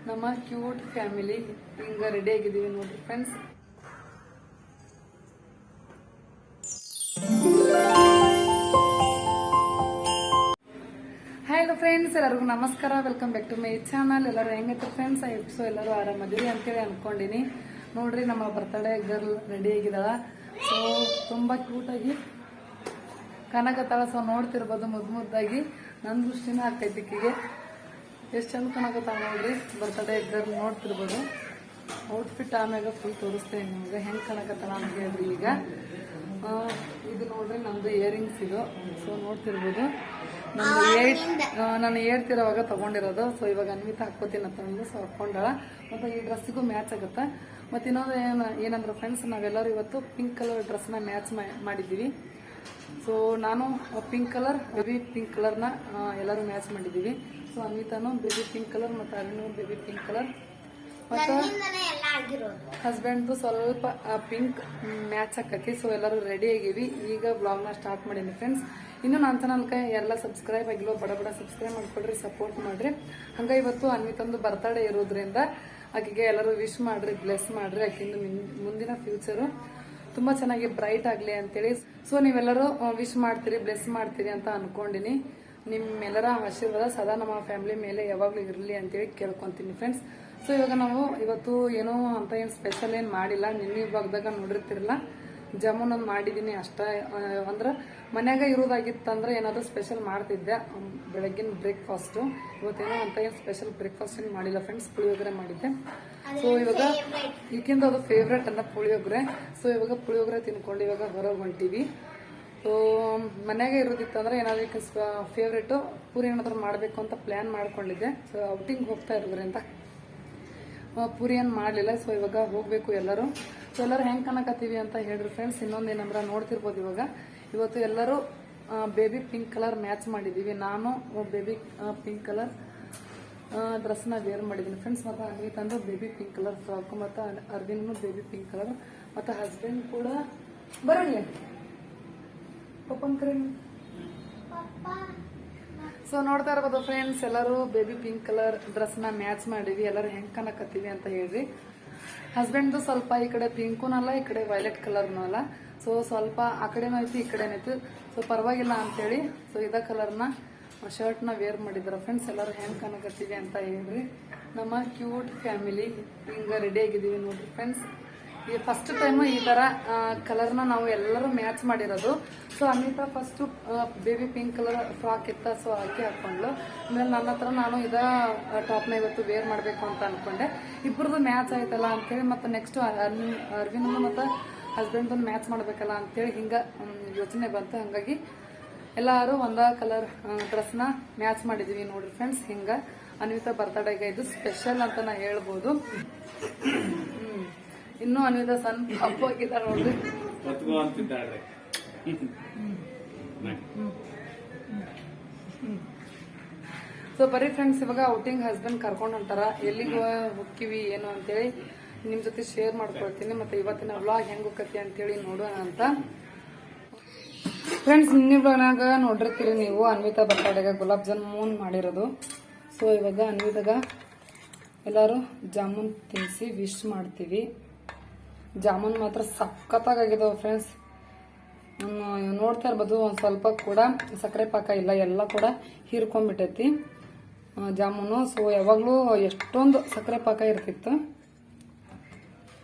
ನಮ್ಮ cute family ಹಿಂಗ ready ಆಗಿದ್ದೀವಿ ನೋಡ್ರಿ ಫ್ರೆಂಡ್ಸ್. ಹಲೋ ಫ್ರೆಂಡ್ಸ್, ಎಲ್ಲರಿಗೂ ನಮಸ್ಕಾರ. Welcome back to my channel. ಎಲ್ಲರೂ ಹೆಂಗೈತೆ ಫ್ರೆಂಡ್ಸ್? ಸೊ ಎಲ್ಲರೂ ಆರಾಮದಿರಿ ಅಂತೇಳಿ ಅನ್ಕೊಂಡಿನಿ. ನೋಡ್ರಿ, ನಮ್ಮ ಬರ್ತಡೇ ಗರ್ಲ್ ರೆಡಿ ಆಗಿದಾಳ. ಸೊ ತುಂಬಾ ಕ್ಯೂಟ್ ಆಗಿ ಕನಕತ್ತಾಳ. ಸೊ ನೋಡ್ತಿರ್ಬೋದು, ಮುದ್ದಾಗಿ ನನ್ನ ದೃಷ್ಟಿನ ಆಗ್ತೈತಿ ಈಕಿಗೆ. ಎಷ್ಟು ಚಂದ ಕಾಣಕತ್ತಾಳ ನೋಡ್ರಿ ಬರ್ತಡೇ ಗರ್ಲ್. ನೋಡ್ತಿರ್ಬೋದು ಔಟ್ಫಿಟ್ ಆಮ್ಯಾಗ ಫುಲ್ ತೋರಿಸ್ತೇನೆ ನಿಮ್ಗೆ ಹೆಂಗೆ ಕಾಣಕತ್ತಾಳ ಅಂತ ಹೇಳ್ರಿ. ಈಗ ಇದು ನೋಡ್ರಿ ನಮ್ದು ಇಯರಿಂಗ್ಸ್ ಇದು. ಸೊ ನೋಡ್ತಿರ್ಬೋದು, ನಾನು ಹೇಳ್ತಿರೋವಾಗ ತಗೊಂಡಿರೋದು. ಸೊ ಇವಾಗ ಅನ್ವಿತ ಹಾಕೋತೀನಿ ಅಂತಂದು ಸೊ ಹಾಕೊಂಡಾಳ. ಮತ್ತು ಈ ಡ್ರೆಸ್ಸಿಗೂ ಮ್ಯಾಚ್ ಆಗುತ್ತೆ. ಮತ್ತು ಇನ್ನೊಂದು ಏನಂದ್ರೆ ಫ್ರೆಂಡ್ಸ್, ನಾವೆಲ್ಲರೂ ಇವತ್ತು ಪಿಂಕ್ ಕಲರ್ ಡ್ರೆಸ್ನ ಮ್ಯಾಚ್ ಮಾಡಿದ್ದೀವಿ. ಸೊ ನಾನು ಪಿಂಕ್ ಕಲರ್, ಬೇಬಿ ಪಿಂಕ್ ಕಲರ್ನ ಎಲ್ಲರೂ ಮ್ಯಾಚ್ ಮಾಡಿದ್ದೀವಿ. ಸೊ ಅನ್ವಿತಾನು ಬೇಬಿ ಪಿಂಕ್ ಕಲರ್ ಮತ್ತು ಅರಿನು ಬೇಬಿ ಪಿಂಕ್ ಕಲರ್ ಮತ್ತು ಹಸ್ಬೆಂಡ್ದು ಸ್ವಲ್ಪ ಪಿಂಕ್ ಮ್ಯಾಚ್ ಆಕತಿ. ಸೊ ಎಲ್ಲರೂ ರೆಡಿ ಆಗೀವಿ. ಈಗ ಬ್ಲಾಗ್ನ ಸ್ಟಾರ್ಟ್ ಮಾಡೀನಿ ಫ್ರೆಂಡ್ಸ್. ಇನ್ನು ನನ್ನ ಚಾನಲ್ಗೆ ಎಲ್ಲ ಸಬ್ಸ್ಕ್ರೈಬ್ ಆಗಿಲ್ವೋ ಬಡ ಸಬ್ಸ್ಕ್ರೈಬ್ ಮಾಡ್ಕೊಡ್ರಿ, ಸಪೋರ್ಟ್ ಮಾಡ್ರಿ. ಹಂಗ ಇವತ್ತು ಅನ್ವಿತಂದು ಬರ್ತಡೇ ಇರೋದ್ರಿಂದ ಆಕೆಗೆ ಎಲ್ಲರೂ ವಿಶ್ ಮಾಡ್ರಿ, ಬ್ಲೆಸ್ ಮಾಡ್ರಿ. ಆಕೆಯಿಂದ ಮುಂದಿನ ಫ್ಯೂಚರು ತುಂಬಾ ಚೆನ್ನಾಗಿ ಬ್ರೈಟ್ ಆಗಲಿ ಅಂತೇಳಿ. ಸೊ ನೀವೆಲ್ಲರೂ ವಿಶ್ ಮಾಡ್ತೀರಿ, ಬ್ಲೆಸ್ ಮಾಡ್ತೀರಿ ಅಂತ ಅನ್ಕೊಂಡಿನಿ. ನಿಮ್ಮೆಲ್ಲರ ಆಶೀರ್ವಾದ ಸದಾ ನಮ್ಮ ಫ್ಯಾಮಿಲಿ ಮೇಲೆ ಯಾವಾಗಲೂ ಇರಲಿ ಅಂತೇಳಿ ಕೇಳ್ಕೊತೀನಿ ಫ್ರೆಂಡ್ಸ್. ಸೊ ಇವಾಗ ನಾವು ಇವತ್ತು ಏನೋ ಅಂತ ಏನು ಸ್ಪೆಷಲ್ ಏನು ಮಾಡಿಲ್ಲ. ನಿನ್ನೆ ಭಾಗದಾಗ ನೋಡಿರ್ತಿರಲ್ಲ, ಜಾಮೂನ್ ಒಂದು ಮಾಡಿದ್ದೀನಿ ಅಷ್ಟೇ. ಅಂದ್ರೆ ಮನ್ಯಾಗ ಇರೋದಾಗಿತ್ತಂದ್ರೆ ಏನಾದರೂ ಸ್ಪೆಷಲ್ ಮಾಡ್ತಿದ್ದೆ ಬೆಳಗ್ಗಿನ ಬ್ರೇಕ್ಫಾಸ್ಟು. ಇವತ್ತೇನೋ ಅಂತ ಏನು ಸ್ಪೆಷಲ್ ಬ್ರೇಕ್ಫಾಸ್ಟ್ ಏನು ಮಾಡಿಲ್ಲ ಫ್ರೆಂಡ್ಸ್, ಪುಳಿಯೋಗರೆ ಮಾಡಿದ್ದೆ. ಸೊ ಇವಾಗ ಈಗಿಂದ ಅದು ಫೇವ್ರೇಟ್ ಅನ್ನ ಪುಳಿಯೋಗರೆ. ಸೊ ಇವಾಗ ಪುಳಿಯೋಗರೆ ತಿನ್ಕೊಂಡು ಇವಾಗ ಹೊರಗೆ ಹೊಂಟೀವಿ. ಸೊ ಮನ್ಯಾಗ ಇರೋದಿತ್ತಂದ್ರೆ ಏನಾದ್ರು ಫೇವ್ರೇಟು ಪೂರಿ ಏನಾದ್ರು ಮಾಡಬೇಕು ಅಂತ ಪ್ಲ್ಯಾನ್ ಮಾಡ್ಕೊಂಡಿದ್ದೆ. ಸೊ ಔಟಿಂಗ್ ಹೋಗ್ತಾ ಇರೋದ್ರಿಂದ ಪೂರಿ ಏನು ಮಾಡಲಿಲ್ಲ. ಸೊ ಇವಾಗ ಹೋಗಬೇಕು ಎಲ್ಲರೂ. ಸೊ ಎಲ್ಲರೂ ಹೆಂಗೆ ಕಾಣಕತ್ತೀವಿ ಅಂತ ಹೇಳ್ರಿ ಫ್ರೆಂಡ್ಸ್. ಇನ್ನೊಂದೇನಂದ್ರೆ ನೋಡ್ತಿರ್ಬೋದು, ಇವತ್ತು ಎಲ್ಲರೂ ಬೇಬಿ ಪಿಂಕ್ ಕಲರ್ ಮ್ಯಾಚ್ ಮಾಡಿದ್ದೀವಿ. ನಾನು ಬೇಬಿ ಪಿಂಕ್ ಕಲರ್ ಡ್ರೆಸ್ನ ವೇರ್ ಮಾಡಿದ್ದೀನಿ ಫ್ರೆಂಡ್ಸ್. ಮತ್ತು ಅನ್ವಿತಂದು ಬೇಬಿ ಪಿಂಕ್ ಕಲರ್ ಫ್ರಾಕ್, ಮತ್ತು ಅರ್ವಿನ್ನು ಬೇಬಿ ಪಿಂಕ್ ಕಲರ್, ಮತ್ತು ಹಸ್ಬೆಂಡ್ ಕೂಡ ಬರಲಿ ಪಪ್ಪನ್ ಕರೆ. ಸೊ ನೋಡ್ತಾ ಇರ್ಬೋದು ಫ್ರೆಂಡ್ಸ್, ಎಲ್ಲರೂ ಬೇಬಿ ಪಿಂಕ್ ಕಲರ್ ಡ್ರೆಸ್ನ ಮ್ಯಾಚ್ ಮಾಡಿವಿ. ಎಲ್ಲರೂ ಹೆಂಗೆ ಕಾಣಕತ್ತೀವಿ ಅಂತ ಹೇಳ್ರಿ. ಹಸ್ಬೆಂಡ್ದು ಸ್ವಲ್ಪ ಈ ಕಡೆ ಪಿಂಕೂನೂ ಅಲ್ಲ, ಈ ಕಡೆ ವೈಲೆಟ್ ಕಲರ್ನೂ ಅಲ್ಲ. ಸೊ ಸ್ವಲ್ಪ ಆ ಕಡೆನೂ ಐತಿ, ಈ ಕಡೆನೂ ಐತಿ. ಸೊ ಪರವಾಗಿಲ್ಲ ಅಂತೇಳಿ ಸೊ ಇದೇ ಕಲರ್ನ ಶರ್ಟ್ನ ವೇರ್ ಮಾಡಿದಾರೆ ಫ್ರೆಂಡ್ಸ್. ಎಲ್ಲರೂ ಹೆಂಗೆ ಕಾಣಕತ್ತೀವಿ ಅಂತ ಹೇಳ್ರಿ. ನಮ್ಮ ಕ್ಯೂಟ್ ಫ್ಯಾಮಿಲಿ ಹಿಂಗ ರೆಡಿ ಆಗಿದ್ದೀವಿ ನೋಡ್ರಿ ಫ್ರೆಂಡ್ಸ್. ಈ ಫಸ್ಟ್ ಟೈಮ್ ಈ ತರ ಕಲರ್ನ ನಾವು ಎಲ್ಲರೂ ಮ್ಯಾಚ್ ಮಾಡಿರೋದು. So Anvita first baby pink colour frock ಇತ್ತ, ಸೊ ಹಾಕಿ ಹಾಕೊಂಡ್ಲು. ಆಮೇಲೆ ನನ್ನ ಹತ್ರ ನಾನು ಇದ ಟಾಪ್ನ ಇವತ್ತು ವೇರ್ ಮಾಡಬೇಕು ಅಂತ ಅನ್ಕೊಂಡೆ. ಇಬ್ಬರದು ಮ್ಯಾಚ್ ಆಯ್ತಲ್ಲ ಅಂತೇಳಿ, ಮತ್ತು ನೆಕ್ಸ್ಟ್ ಅರ್ವಿನ್ ಮತ್ತು ಹಸ್ಬೆಂಡ್ದು ಮ್ಯಾಚ್ ಮಾಡಬೇಕಲ್ಲ ಅಂತೇಳಿ ಹಿಂಗೆ ಯೋಚನೆ ಬಂತು. ಹಾಗಾಗಿ ಎಲ್ಲರೂ ಒಂದ ಕಲರ್ ಡ್ರೆಸ್ನ ಮ್ಯಾಚ್ ಮಾಡಿದೀವಿ ನೋಡ್ರಿ ಫ್ರೆಂಡ್ಸ್. ಹಿಂಗೆ ಅನ್ವಿತಾ ಬರ್ತಡೇಗೆ ಇದು ಸ್ಪೆಷಲ್ ಅಂತ ನಾ ಹೇಳ್ಬೋದು. ಇನ್ನೂ ಅನ್ವಿತಾ ಸಣ್ಣ ಹಬ್ಬ ಹೋಗಿದ್ದಾರೆ ನೋಡ್ರಿ. ಸೊ ಬರೀ ಫ್ರೆಂಡ್ಸ್, ಇವಾಗ ಔಟಿಂಗ್ ಹಸ್ಬೆಂಡ್ ಕರ್ಕೊಂಡು ಹೊಂಟಾರ. ಎಲ್ಲಿಗೆ ಹೋಗ್ತೀವಿ ಏನು ಅಂತೇಳಿ ನಿಮ್ ಜೊತೆ ಶೇರ್ ಮಾಡ್ಕೊಳ್ತೀನಿ. ಮತ್ತೆ ಇವತ್ತಿನ ವ್ಲಾಗ್ ಹೆಂಗ್ ಹೋಗತಿ ಅಂತೇಳಿ ನೋಡೋಣ ಅಂತ ಫ್ರೆಂಡ್ಸ್. ನಿನ್ನೆ ವ್ಲಾಗ್ನಾಗ ನೋಡಿರ್ತೀರಿ ನೀವು, ಅನ್ವಿತಾ ಬರ್ತಡೆಗೆ ಗುಲಾಬ್ ಜಾಮೂನ್ ಮಾಡಿರೋದು. ಸೊ ಇವಾಗ ಅನ್ವಿತಾಗ ಎಲ್ಲರೂ ಜಾಮೂನ್ ತಿನ್ನಿಸಿ ವಿಶ್ ಮಾಡ್ತೀವಿ. ಜಾಮೂನ್ ಮಾತ್ರ ಸಖತ್ತಾಗಿದಾವೆ ಫ್ರೆಂಡ್ಸ್. ನೋಡ್ತಾ ಇರ್ಬೋದು, ಒಂದು ಸ್ವಲ್ಪ ಕೂಡ ಸಕ್ಕರೆ ಪಾಕ ಇಲ್ಲ, ಎಲ್ಲ ಕೂಡ ಹೀರ್ಕೊಂಡ್ಬಿಟ್ಟೈತಿ ಜಾಮೂನು. ಸೊ ಯಾವಾಗಲೂ ಎಷ್ಟೊಂದು ಸಕ್ಕರೆ ಪಾಕ ಇರ್ತಿತ್ತು.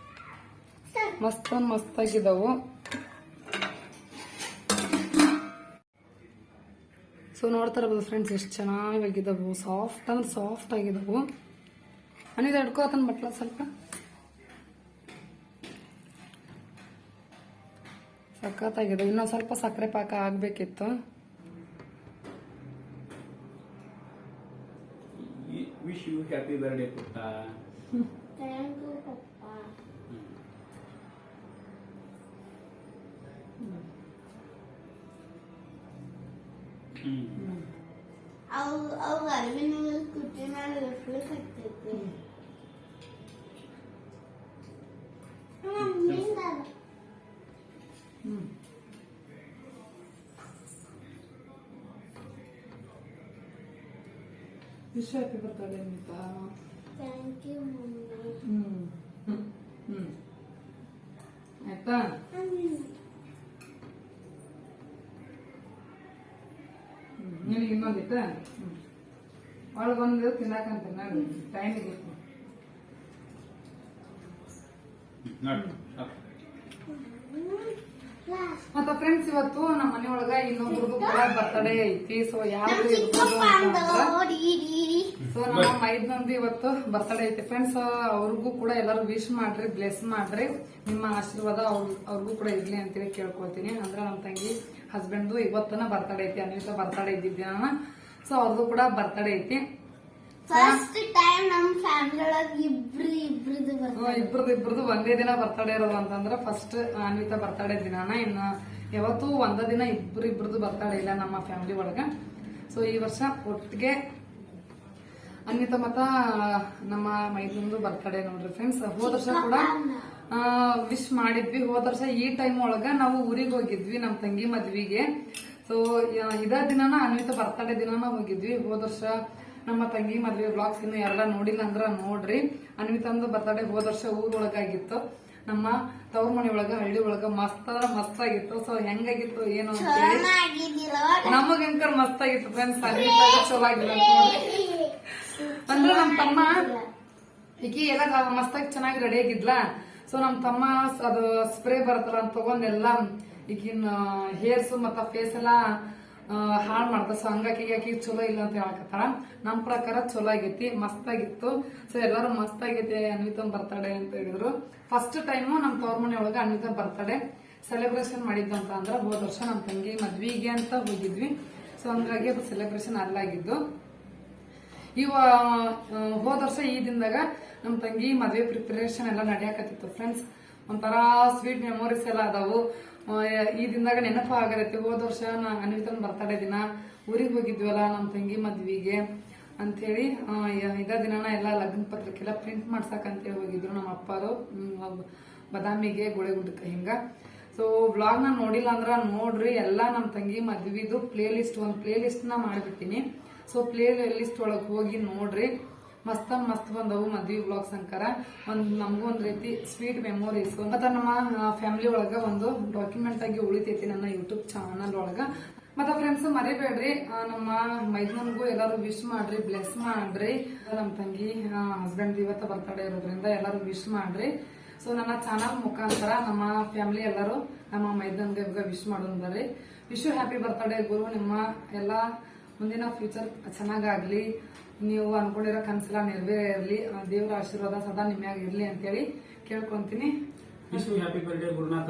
ಮಸ್ತಾಗಿದ್ದಾವು. ಸೊ ನೋಡ್ತಾ ಇರ್ಬೋದು ಫ್ರೆಂಡ್ಸ್, ಎಷ್ಟು ಚೆನ್ನಾಗಿದ್ದಾವು. ಸಾಫ್ಟ್ ಅಂದ್ರೆ ಸಾಫ್ಟ್ ಆಗಿದ್ದಾವು. ಅನಿದ ಹಿಡ್ಕೋತನ ಬಟ್ಲ ಸ್ವಲ್ಪ ಸಖತ್ತಾಗಿದೆ. ಇನ್ನೊಂದು ಸ್ವಲ್ಪ ಸಕ್ಕರೆ ಪಾಕ ಆಗ್ಬೇಕಿತ್ತು. ವಿಶ್ ಯು ಹ್ಯಾಪಿ ಬರ್ಡೇ ಪುಟ್ಟ. ಥ್ಯಾಂಕ್ ಯು ಪಪ್ಪ. ಅವು ಅರಿವಿನ ಕುಟ್ಟಿ ಮೇಲೆ ರಿಫ್ಲೆಕ್ಟ್ ಆಗ್ತೈತಿ. ವಿಶ್ ಹ್ಯಾಪಿ ಬರ್ತಡೇ ಅಂತ. ಥ್ಯಾಂಕ್ ಅನ್ವಿತಾ ಒಳಗೊಂದು ತಿನ್ನಾಕಂತ ನೋಡಿ ಟೈಮಿಗೆ ಮತ್ತ ಫ್ರೆಂಡ್ಸ್ ಇವತ್ತು ನಮ್ಮ ಮನೆಯೊಳಗ ಇನ್ನೊಬ್ರದ್ದು ಕೂಡ ಬರ್ತಡೇ ಐತಿ ಸೊ ಯಾರು ಇರ್ಬೋದು ಸೊ ನಮ್ಮ ಮೈದ್ನಂದು ಇವತ್ತು ಬರ್ತಡೇ ಐತಿ ಫ್ರೆಂಡ್ಸ್. ಅವ್ರಿಗೂ ಕೂಡ ಎಲ್ಲರೂ ವಿಶ್ ಮಾಡ್ರಿ, ಬ್ಲೆಸ್ ಮಾಡ್ರಿ, ನಿಮ್ಮ ಆಶೀರ್ವಾದ ಅವ್ರಿಗೂ ಕೂಡ ಇರ್ಲಿ ಅಂತೇಳಿ ಕೇಳ್ಕೊಳ್ತೀನಿ. ಅಂದ್ರೆ ನಮ್ಮ ತಂಗಿ ಹಸ್ಬೆಂಡ್ದು ಇವತ್ತನ ಬರ್ತಡೇ ಐತಿ, ಅನ್ವಿತಾ ಬರ್ತಡೇ ಇದ್ದಿದ್ದ ಸೊ ಅವ್ರದ್ದು ಕೂಡ ಬರ್ತಡೇ ಐತಿ. ಫಸ್ಟ್ ಟೈಮ್ ನಮ್ಮ ಫ್ಯಾಮಿಲಿ ಒಳಗೆ ಇಬ್ರದ್ದು ಒಂದೇ ದಿನ ಬರ್ತಡೇ ಇರೋದು ಅಂತಂದ್ರೆ ಫಸ್ಟ್ ಅನ್ವಿತಾ ಬರ್ತಡೇ ದಿನಾನ. ಇನ್ನ ಯಾವತ್ತೂ ಒಂದ ದಿನ ಇಬ್ರದ್ದು ಬರ್ತಡೇ ಇಲ್ಲ ನಮ್ಮ ಫ್ಯಾಮಿಲಿ ಒಳಗ. ಸೊ ಈ ವರ್ಷ ಒಟ್ಟಿಗೆ ಅನ್ವಿತಾ ಮತ್ತ ನಮ್ಮ ಮೈದನಂದು ಬರ್ತಡೇ ನೋಡ್ರಿ ಫ್ರೆಂಡ್ಸ್. ಹೋದ ವರ್ಷ ಕೂಡ ವಿಶ್ ಮಾಡಿದ್ವಿ. ಹೋದ ವರ್ಷ ಈ ಟೈಮ್ ಒಳಗ ನಾವು ಊರಿಗೆ ಹೋಗಿದ್ವಿ ನಮ್ಮ ತಂಗಿ ಮದ್ವಿಗೆ. ಸೊ ಇದ ದಿನಾನ ಅನ್ವಿತಾ ಬರ್ತಡೇ ದಿನಾನ ಹೋಗಿದ್ವಿ. ಹೋದ ವರ್ಷ ನಮ್ಮ ತಂಗಿ ಮದ್ವೆ ಬ್ಲಾಗ್ಸ್ ಇನ್ನು ಎಲ್ಲ ನೋಡಿಲ್ಲ ಅಂದ್ರ ನೋಡ್ರಿ. ಅನ್ವಿತಾಂದು ಬರ್ತಡೇ ಹೋದ ವರ್ಷ ಊರೊಳಗಾಗಿತ್ತು, ನಮ್ಮ ತವ್ರ ಮನೆ ಒಳಗ ಹಳ್ಳಿ ಒಳಗ ಮಸ್ತ್ ಆಗಿತ್ತು. ಸೊ ಹೆಂಗಾಗಿತ್ತು ಏನು ಅಂತ ಹೇಳಿ ನಮಗ್ ಅಂಕರ್ ಮಸ್ತ್ ಆಗಿತ್ತು ಫ್ರೆಂಡ್ಸ್. ಅನ್ವಿತಾ ಚಲೋ ಆಗಿಲ್ಲ ಅಂದ್ರೆ ನಮ್ ತಮ್ಮ ಈಕಿ ಎಲ್ಲ ಮಸ್ತಾಗಿ ಚೆನ್ನಾಗಿ ರೆಡಿ ಆಗಿದ್ಲಾ. ಸೊ ನಮ್ ತಮ್ಮ ಅದು ಸ್ಪ್ರೇ ಬರತ್ತಲ್ಲ ಅಂತ ತಗೊಂಡೆಲ್ಲ ಈಗಿನ ಹೇರ್ಸ್ ಮತ್ತ ಫೇಸ್ ಎಲ್ಲಾ ಹಾಳು ಮಾಡ್ತ. ಸೊ ಹಂಗಾಗಿ ಚಲೋ ಇಲ್ಲ ಅಂತ ಹೇಳಕತ್ತಾಳ. ನಮ್ ಪ್ರಕಾರ ಚಲೋ ಆಗೈತಿ, ಮಸ್ತ್ ಆಗಿತ್ತು. ಸೊ ಎಲ್ಲಾರು ಮಸ್ತ್ ಆಗೈತಿ ಅನ್ವಿತಾ ಬರ್ತಡೇ ಅಂತ ಹೇಳಿದ್ರು. ಫಸ್ಟ್ ಟೈಮ್ ನಮ್ ತವ್ರ ಮನೆ ಒಳಗ ಅನ್ವಿತಾ ಬರ್ತಡೇ ಸೆಲೆಬ್ರೇಷನ್ ಮಾಡಿದ್ದಂತ ಅಂದ್ರ ಹೋದ ವರ್ಷ ನಮ್ ತಂಗಿ ಮದ್ವಿಗೆ ಅಂತ ಹೋಗಿದ್ವಿ. ಸೊ ಹಂಗಾಗಿ ಅದು ಸೆಲೆಬ್ರೇಷನ್ ಅಲ್ಲಾಗಿದ್ದು. ಹೋದ ವರ್ಷ ಈ ದಿನದಾಗ ನಮ್ ತಂಗಿ ಮದ್ವೆ ಪ್ರಿಪರೇಷನ್ ಎಲ್ಲ ನಡೆಯಾಕತ್ತಿತ್ತು ಫ್ರೆಂಡ್ಸ್. ಒಂಥರ ಸ್ವೀಟ್ ಮೆಮೊರೀಸ್ ಎಲ್ಲ ಅದಾವು. ಈ ದಿನದಾಗ ನೆನಪು ಆಗರೈತಿ. ಹೋದ ವರ್ಷ ಅನ್ವಿತನ್ ಬರ್ತಡೇ ದಿನ ಊರಿಗೆ ಹೋಗಿದ್ವಲ್ಲ ನಮ್ ತಂಗಿ ಮದ್ವಿಗೆ ಅಂತ ಹೇಳಿ ಇದ ದಿನಾನ ಎಲ್ಲ ಲಗ್ನ ಪತ್ರಿಕೆ ಎಲ್ಲ ಪ್ರಿಂಟ್ ಮಾಡ್ಸಕ್ ಅಂತೇಳಿ ಹೋಗಿದ್ರು ನಮ್ಮ ಅಪ್ಪರು ಬದಾಮಿಗೆ ಗುಳೆಗುಡ್ಡಕ್ಕೆ ಹಿಂಗ. ಸೊ ವ್ಲಾಗ್ ನ ನೋಡಿಲ್ಲ ಅಂದ್ರ ನೋಡ್ರಿ. ಎಲ್ಲಾ ನಮ್ ತಂಗಿ ಮದ್ವಿದು ಒಂದ್ ಪ್ಲೇ ಲಿಸ್ಟ್ ನ ಮಾಡ್ಬಿಟ್ಟಿನಿ. ಸೊ ಪ್ಲೇ ಲಿಸ್ಟ್ ಒಳಗ್ ಹೋಗಿ ನೋಡ್ರಿ. ಮಸ್ತ್ ಬಂದವು ಮದ್ವಿ ಬ್ಲಾಗ್ಸ್ ಅಂಕಾರ. ನಮಗೂ ಒಂದ್ ರೀತಿ ಸ್ವೀಟ್ ಮೆಮೊರೀಸ್ ಮತ್ತ ನಮ್ಮ ಫ್ಯಾಮಿಲಿ ಒಳಗ ಒಂದು ಡಾಕ್ಯುಮೆಂಟ್ ಆಗಿ ಉಳಿತೈತಿ ನನ್ನ ಯೂಟ್ಯೂಬ್ ಚಾನಲ್ ಒಳಗ. ಮತ್ತ ಫ್ರೆಂಡ್ಸ್ ಮರಿಬೇಡ್ರಿ, ನಮ್ಮ ಮೈದ್ನನ್ಗೂ ಎಲ್ಲಾರು ವಿಶ್ ಮಾಡ್ರಿ, ಬ್ಲೆಸ್ ಮಾಡ್ರಿ. ನಮ್ ತಂಗಿ ಹಸ್ಬೆಂಡ್ ಇವತ್ತ ಬರ್ತಡೇ ಇರೋದ್ರಿಂದ ಎಲ್ಲಾರು ವಿಶ್ ಮಾಡ್ರಿ. ಸೊ ನನ್ನ ಚಾನಲ್ ಮುಖಾಂತರ ನಮ್ಮ ಫ್ಯಾಮಿಲಿ ಎಲ್ಲರೂ ನಮ್ಮ ಮೈದನ್ಗೆ ವಿಶ್ ಮಾಡೋದ್ರಿ. ವಿಶ್ ಹ್ಯಾಪಿ ಬರ್ತಡೇ ಗುರು. ನಿಮ್ಮ ಎಲ್ಲಾ ಮುಂದಿನ ಫ್ಯೂಚರ್ ಚೆನ್ನಾಗಾಗ್ಲಿ, ನೀವು ಅನ್ಕೊಂಡಿರೋ ಕನಸೆಲ್ಲ ನೆರವೇರಲಿ, ದೇವರ ಆಶೀರ್ವಾದ ಸದಾ ನಿಮ್ಯಾಗ ಇರ್ಲಿ ಅಂತೇಳಿ ಕೇಳ್ಕೊಂತೀನಿ. Wish you happy birthday Gurunath.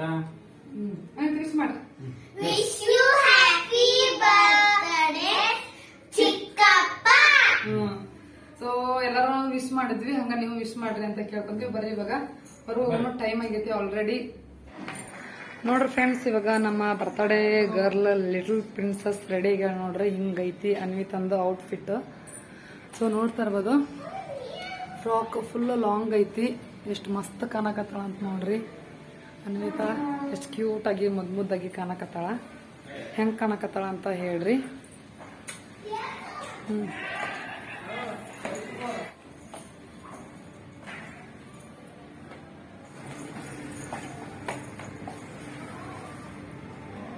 Wish ಮಾಡ್ರಿ. ವಿಶ್ ಯು ಹ್ಯಾಪಿ ಬರ್ತ್ಡೇ ಚಿಕ್ಕಪ್ಪ. ಸೊ ಎಲ್ಲರೂ ವಿಶ್ ಮಾಡಿದ್ವಿ, ಹಂಗ ನೀವು ವಿಶ್ ಮಾಡ್ರಿ ಅಂತ ಕೇಳ್ಕೊಂತೀವಿ. ಬರ್ರಿ ಇವಾಗ ಬರುವ ಟೈಮ್ ಆಗೈತಿ ಆಲ್ರೆಡಿ. ನೋಡ್ರಿ ಫ್ರೆಂಡ್ಸ್, ಇವಾಗ ನಮ್ಮ birthday girl little princess ready ಆಗ್ಯಾಳ ನೋಡ್ರಿ. ಹಿಂಗೈತಿ ಅನ್ವಿತಂದು ಔಟ್ಫಿಟ್. ಸೊ ನೋಡ್ತಾ ಇರ್ಬೋದು, ಫ್ರಾಕ್ ಫುಲ್ ಲಾಂಗ್ ಐತಿ. ಎಷ್ಟು ಮಸ್ತ್ ಕಾಣಕತ್ತಾಳ ಅಂತ ನೋಡ್ರಿ. ಅನ್ವಿತಾ ಎಷ್ಟು ಕ್ಯೂಟ್ ಆಗಿ ಮುದ್ದಾಗಿ ಕಾಣಕತ್ತಾಳ. ಹೆಂಗ್ ಕಾಣಕತ್ತಾಳ ಅಂತ ಹೇಳ್ರಿ.